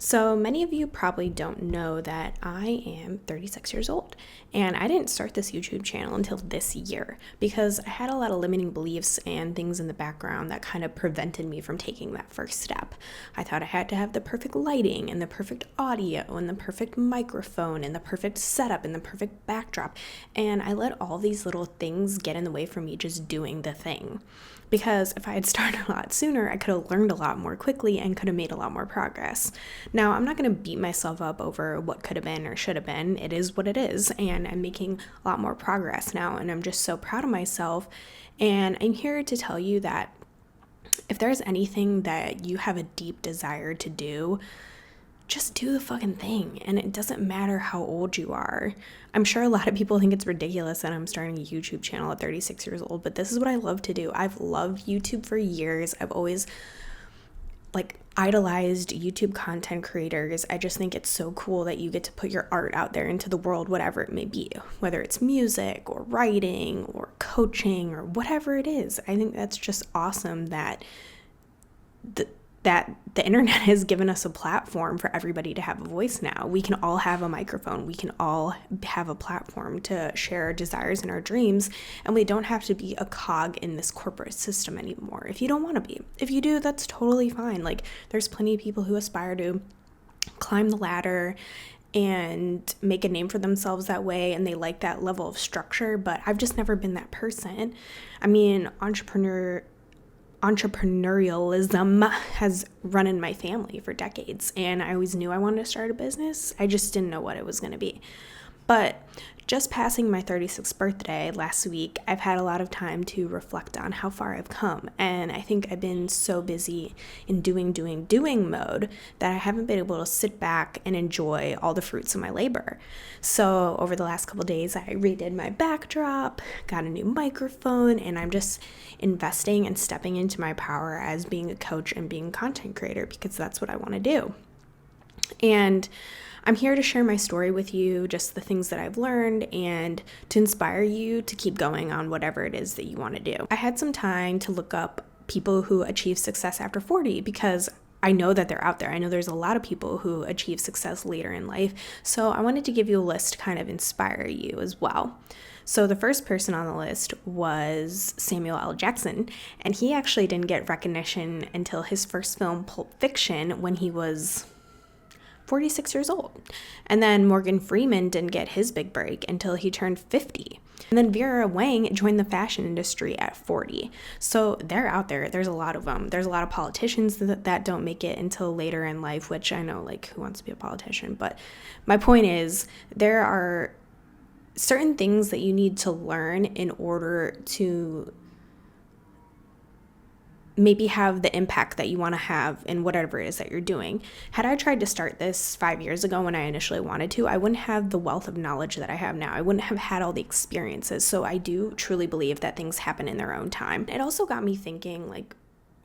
So many of you probably don't know that I am 36 years old, and I didn't start this YouTube channel until this year because I had a lot of limiting beliefs and things in the background that kind of prevented me from taking that first step. I thought I had to have the perfect lighting and the perfect audio and the perfect microphone and the perfect setup and the perfect backdrop, and I let all these little things get in the way from me just doing the thing. Because if I had started a lot sooner, I could have learned a lot more quickly and could have made a lot more progress. Now, I'm not going to beat myself up over what could have been or should have been. It is what it is, and I'm making a lot more progress now, and I'm just so proud of myself. And I'm here to tell you that if there's anything that you have a deep desire to do, just do the fucking thing. And it doesn't matter how old you are. I'm sure a lot of people think it's ridiculous that I'm starting a YouTube channel at 36 years old, but this is what I love to do. I've loved YouTube for years. I've always idolized YouTube content creators. I just think it's so cool that you get to put your art out there into the world, whatever it may be, whether it's music or writing or coaching or whatever it is. I think that's just awesome that the internet has given us a platform for everybody to have a voice now. We can all have a microphone. We can all have a platform to share our desires and our dreams, and we don't have to be a cog in this corporate system anymore if you don't want to be. If you do, that's totally fine. There's plenty of people who aspire to climb the ladder and make a name for themselves that way, and they like that level of structure, but I've just never been that person. I mean, entrepreneurialism has run in my family for decades, and I always knew I wanted to start a business. I just didn't know what it was going to be. But just passing my 36th birthday last week, I've had a lot of time to reflect on how far I've come. And I think I've been so busy in doing mode that I haven't been able to sit back and enjoy all the fruits of my labor. So over the last couple of days, I redid my backdrop, got a new microphone, and I'm just investing and stepping into my power as being a coach and being a content creator because that's what I want to do. And I'm here to share my story with you, just the things that I've learned, and to inspire you to keep going on whatever it is that you want to do. I had some time to look up people who achieve success after 40 because I know that they're out there. I know there's a lot of people who achieve success later in life. So I wanted to give you a list to kind of inspire you as well. So the first person on the list was Samuel L. Jackson, and he actually didn't get recognition until his first film, Pulp Fiction, when he was 46 years old. And then Morgan Freeman didn't get his big break until he turned 50. And then Vera Wang joined the fashion industry at 40. So they're out there. There's a lot of them. There's a lot of politicians that don't make it until later in life, which I know, who wants to be a politician? But my point is, there are certain things that you need to learn in order to maybe have the impact that you want to have in whatever it is that you're doing. Had I tried to start this 5 years ago when I initially wanted to, I wouldn't have the wealth of knowledge that I have now. I wouldn't have had all the experiences. So I do truly believe that things happen in their own time. It also got me thinking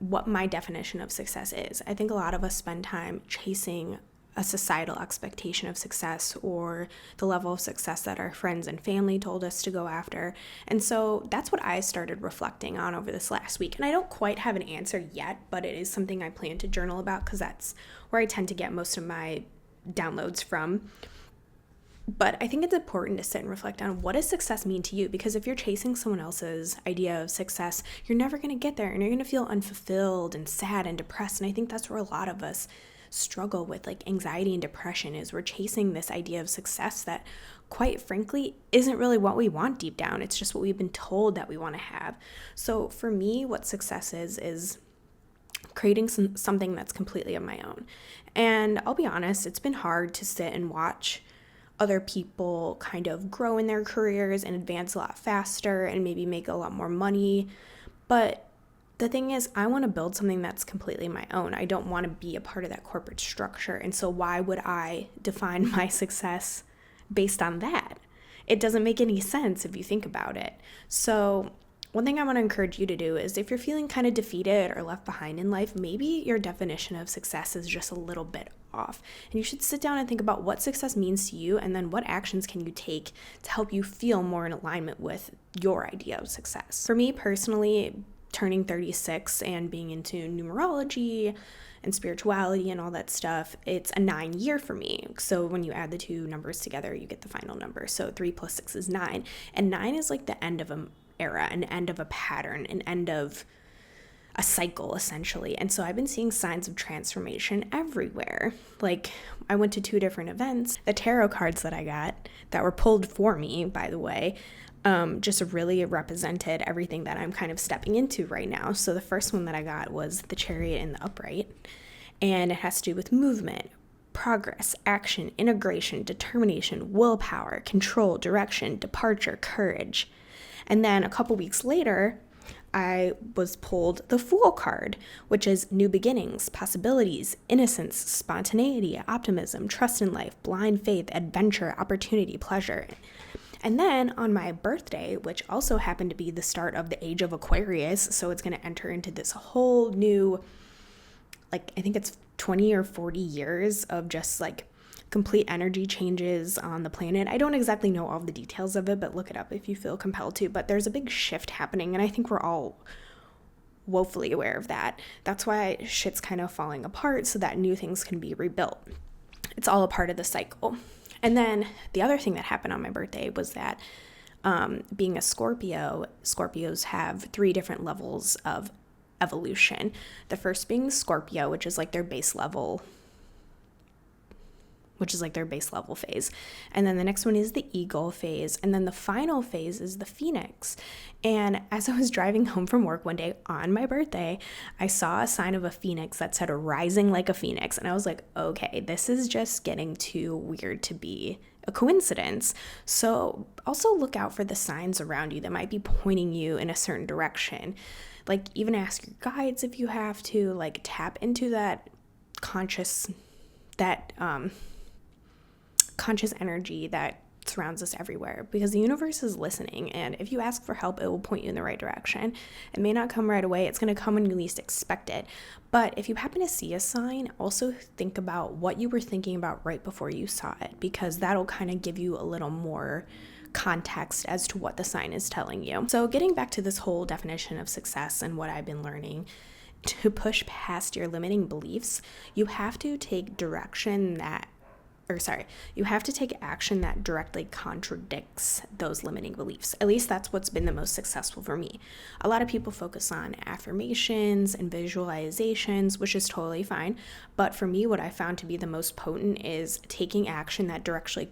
what my definition of success is. I think a lot of us spend time chasing a societal expectation of success or the level of success that our friends and family told us to go after. And so that's what I started reflecting on over this last week. And I don't quite have an answer yet, but it is something I plan to journal about because that's where I tend to get most of my downloads from. But I think it's important to sit and reflect on, what does success mean to you? Because if you're chasing someone else's idea of success, you're never going to get there, and you're going to feel unfulfilled and sad and depressed. And I think that's where a lot of us struggle with anxiety and depression, is we're chasing this idea of success that, quite frankly, isn't really what we want deep down. It's just what we've been told that we want to have. So for me, what success is creating something that's completely of my own. And I'll be honest, it's been hard to sit and watch other people kind of grow in their careers and advance a lot faster and maybe make a lot more money. But the thing is, I want to build something that's completely my own. I don't want to be a part of that corporate structure. And so why would I define my success based on that? It doesn't make any sense if you think about it. So one thing I want to encourage you to do is, if you're feeling kind of defeated or left behind in life, maybe your definition of success is just a little bit off. And you should sit down and think about what success means to you, and then what actions can you take to help you feel more in alignment with your idea of success. For me personally, turning 36 and being into numerology and spirituality and all that stuff, it's a 9 year for me. So when you add the two numbers together, you get the final number. So 3 plus 6 is 9. And 9 is like the end of an era, an end of a pattern, an end of a cycle, essentially. And so I've been seeing signs of transformation everywhere. Like, I went to 2 different events. The tarot cards that I got, that were pulled for me, by the way, just really represented everything that I'm kind of stepping into right now. So the first one that I got was the Chariot in the upright, and it has to do with movement, progress, action, integration, determination, willpower, control, direction, departure, courage. And then a couple weeks later, I was pulled the Fool card, which is new beginnings, possibilities, innocence, spontaneity, optimism, trust in life, blind faith, adventure, opportunity, pleasure. And then on my birthday, which also happened to be the start of the age of Aquarius, so it's going to enter into this whole new, like, I think it's 20 or 40 years of just like complete energy changes on the planet. I don't exactly know all the details of it, but look it up if you feel compelled to. But there's a big shift happening, and I think we're all woefully aware of that. That's why shit's kind of falling apart so that new things can be rebuilt. It's all a part of the cycle. And then the other thing that happened on my birthday was that being a Scorpio, Scorpios have 3 different levels of evolution. The first being Scorpio, which is like their base level phase. And then the next one is the Eagle phase. And then the final phase is the Phoenix. And as I was driving home from work one day on my birthday, I saw a sign of a Phoenix that said rising like a Phoenix. And I was like, okay, this is just getting too weird to be a coincidence. So also look out for the signs around you that might be pointing you in a certain direction. Like, even ask your guides if you have to, like, tap into that conscious energy that surrounds us everywhere, because the universe is listening, and if you ask for help, it will point you in the right direction. It may not come right away. It's going to come when you least expect it. But if you happen to see a sign, also think about what you were thinking about right before you saw it, because that'll kind of give you a little more context as to what the sign is telling you. So getting back to this whole definition of success and what I've been learning, to push past your limiting beliefs, you have to take you have to take action that directly contradicts those limiting beliefs. At least that's what's been the most successful for me. A lot of people focus on affirmations and visualizations, which is totally fine. But for me, what I found to be the most potent is taking action that directly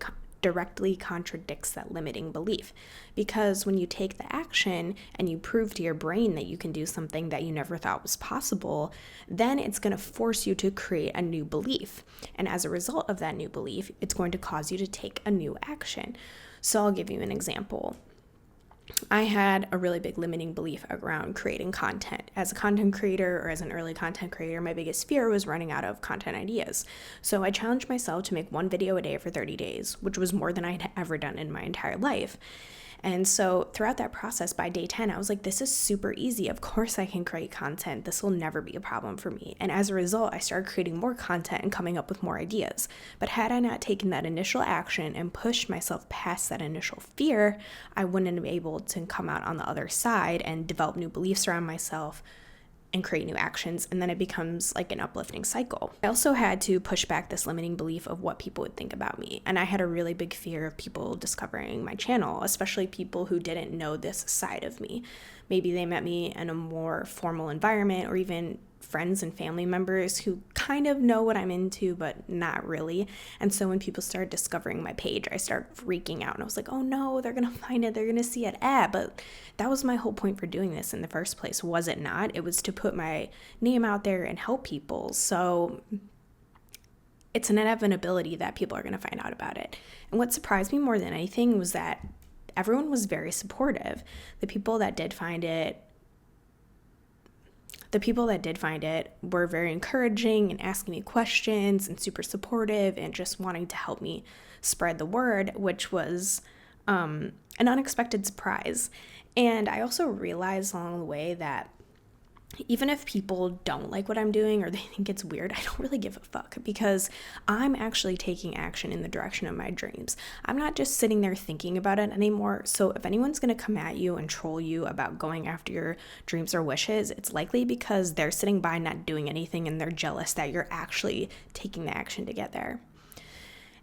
contradicts that limiting belief. Because when you take the action and you prove to your brain that you can do something that you never thought was possible, then it's going to force you to create a new belief. And as a result of that new belief, it's going to cause you to take a new action. So I'll give you an example. I had a really big limiting belief around creating content. As a content creator, or as an early content creator, my biggest fear was running out of content ideas. So I challenged myself to make 1 video a day for 30 days, which was more than I had ever done in my entire life. And so throughout that process, by day 10, I was like, this is super easy. Of course I can create content. This will never be a problem for me. And as a result, I started creating more content and coming up with more ideas. But had I not taken that initial action and pushed myself past that initial fear, I wouldn't have been able to come out on the other side and develop new beliefs around myself and create new actions, and then it becomes like an uplifting cycle. I also had to push back this limiting belief of what people would think about me, and I had a really big fear of people discovering my channel, especially people who didn't know this side of me. Maybe they met me in a more formal environment, or even friends and family members who kind of know what I'm into, but not really. And so when people started discovering my page, I started freaking out, and I was like, oh no, they're gonna find it, they're gonna see it. But that was my whole point for doing this in the first place, was it not? It was to put my name out there and help people. So it's an inevitability that people are gonna find out about it. And what surprised me more than anything was that everyone was very supportive. The people that did find it were very encouraging and asking me questions and super supportive and just wanting to help me spread the word, which was an unexpected surprise. And I also realized along the way that even if people don't like what I'm doing or they think it's weird, I don't really give a fuck because I'm actually taking action in the direction of my dreams. I'm not just sitting there thinking about it anymore. So if anyone's going to come at you and troll you about going after your dreams or wishes, it's likely because they're sitting by not doing anything and they're jealous that you're actually taking the action to get there.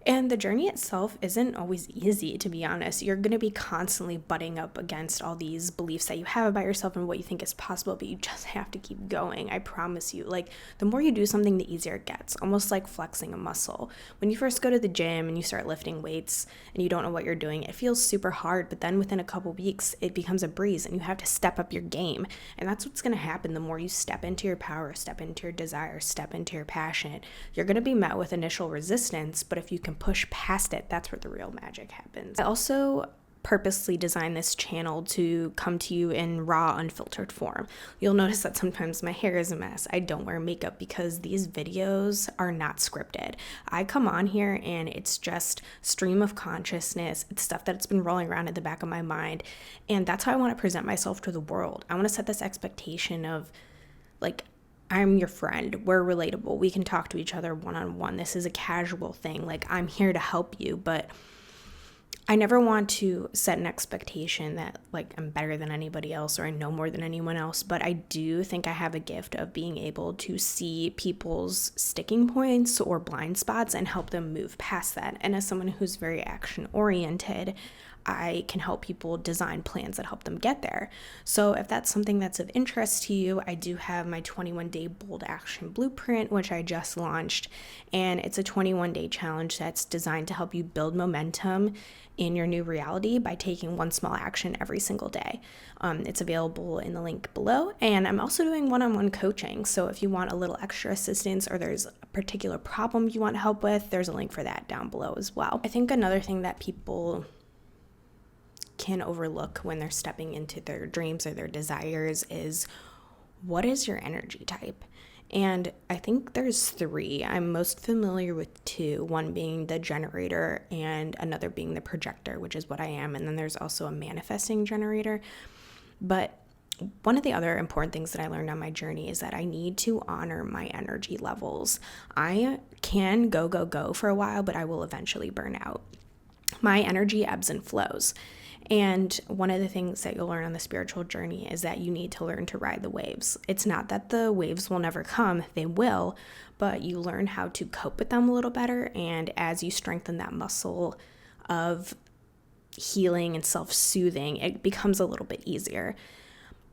And the journey itself isn't always easy, to be honest. You're going to be constantly butting up against all these beliefs that you have about yourself and what you think is possible, but you just have to keep going. I promise you. Like, the more you do something, the easier it gets, almost like flexing a muscle. When you first go to the gym and you start lifting weights and you don't know what you're doing, it feels super hard, but then within a couple weeks, it becomes a breeze and you have to step up your game. And that's what's going to happen the more you step into your power, step into your desire, step into your passion. You're going to be met with initial resistance, but if you can push past it, that's where the real magic happens. I also purposely designed this channel to come to you in raw, unfiltered form. You'll notice that sometimes my hair is a mess. I don't wear makeup because these videos are not scripted. I come on here and it's just stream of consciousness. It's stuff that's been rolling around in the back of my mind. And that's how I want to present myself to the world. I want to set this expectation of, like, I'm your friend. We're relatable. We can talk to each other one-on-one. This is a casual thing. Like, I'm here to help you, but I never want to set an expectation that, like, I'm better than anybody else or I know more than anyone else. But I do think I have a gift of being able to see people's sticking points or blind spots and help them move past that. And as someone who's very action-oriented, I can help people design plans that help them get there. So if that's something that's of interest to you, I do have my 21-day bold action blueprint, which I just launched. And it's a 21-day challenge that's designed to help you build momentum in your new reality by taking one small action every single day. It's available in the link below. And I'm also doing one-on-one coaching. So if you want a little extra assistance or there's a particular problem you want help with, there's a link for that down below as well. I think another thing that people can overlook when they're stepping into their dreams or their desires is, what is your energy type? And I think there's 3. I'm most familiar with 2, one being the generator and another being the projector, which is what I am. And then there's also a manifesting generator. But one of the other important things that I learned on my journey is that I need to honor my energy levels. I can go for a while, but I will eventually burn out. My energy ebbs and flows. And one of the things that you'll learn on the spiritual journey is that you need to learn to ride the waves. It's not that the waves will never come, they will, but you learn how to cope with them a little better. And as you strengthen that muscle of healing and self-soothing, it becomes a little bit easier.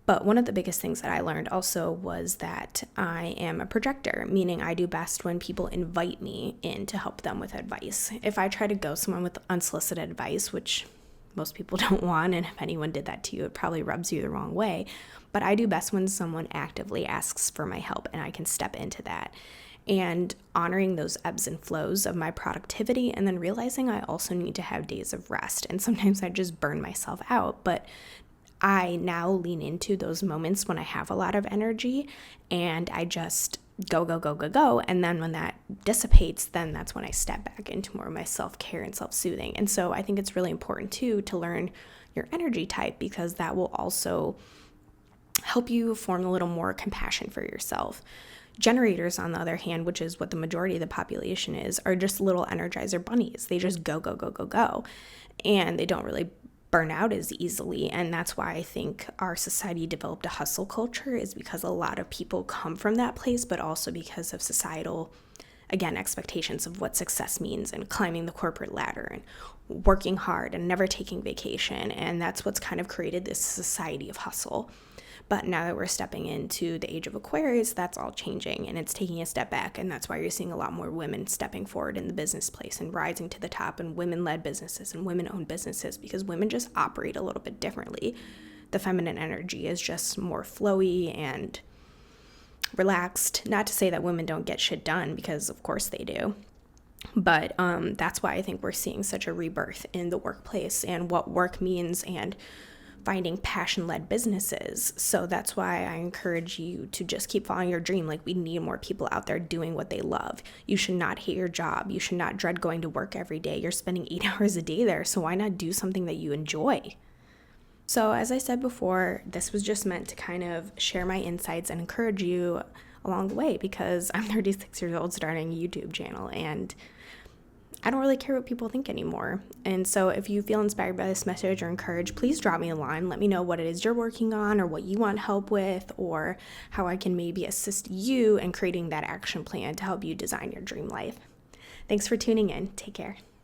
But one of the biggest things that I learned also was that I am a projector, meaning I do best when people invite me in to help them with advice. If I try to go someone with unsolicited advice, which most people don't want, and if anyone did that to you, it probably rubs you the wrong way. But I do best when someone actively asks for my help and I can step into that. And honoring those ebbs and flows of my productivity, and then realizing I also need to have days of rest. And sometimes I just burn myself out, but I now lean into those moments when I have a lot of energy and I just go. And then when that dissipates, then that's when I step back into more of my self-care and self-soothing. And so I think it's really important too to learn your energy type, because that will also help you form a little more compassion for yourself. Generators, on the other hand, which is what the majority of the population is, are just little energizer bunnies. They just go. And they don't really burn out as easily. And that's why I think our society developed a hustle culture, is because a lot of people come from that place, but also because of societal, again, expectations of what success means and climbing the corporate ladder and working hard and never taking vacation. And that's what's kind of created this society of hustle. But now that we're stepping into the age of Aquarius, that's all changing and it's taking a step back. And that's why you're seeing a lot more women stepping forward in the business place and rising to the top, and women-led businesses and women-owned businesses, because women just operate a little bit differently. The feminine energy is just more flowy and relaxed. Not to say that women don't get shit done, because of course they do. But that's why I think we're seeing such a rebirth in the workplace and what work means, and finding passion-led businesses. So that's why I encourage you to just keep following your dream. Like, we need more people out there doing what they love. You should not hate your job. You should not dread going to work every day. You're spending 8 hours a day there, so why not do something that you enjoy? So, as I said before, this was just meant to kind of share my insights and encourage you along the way, because I'm 36 years old starting a YouTube channel and I don't really care what people think anymore. And so if you feel inspired by this message or encouraged, please drop me a line. Let me know what it is you're working on or what you want help with, or how I can maybe assist you in creating that action plan to help you design your dream life. Thanks for tuning in. Take care.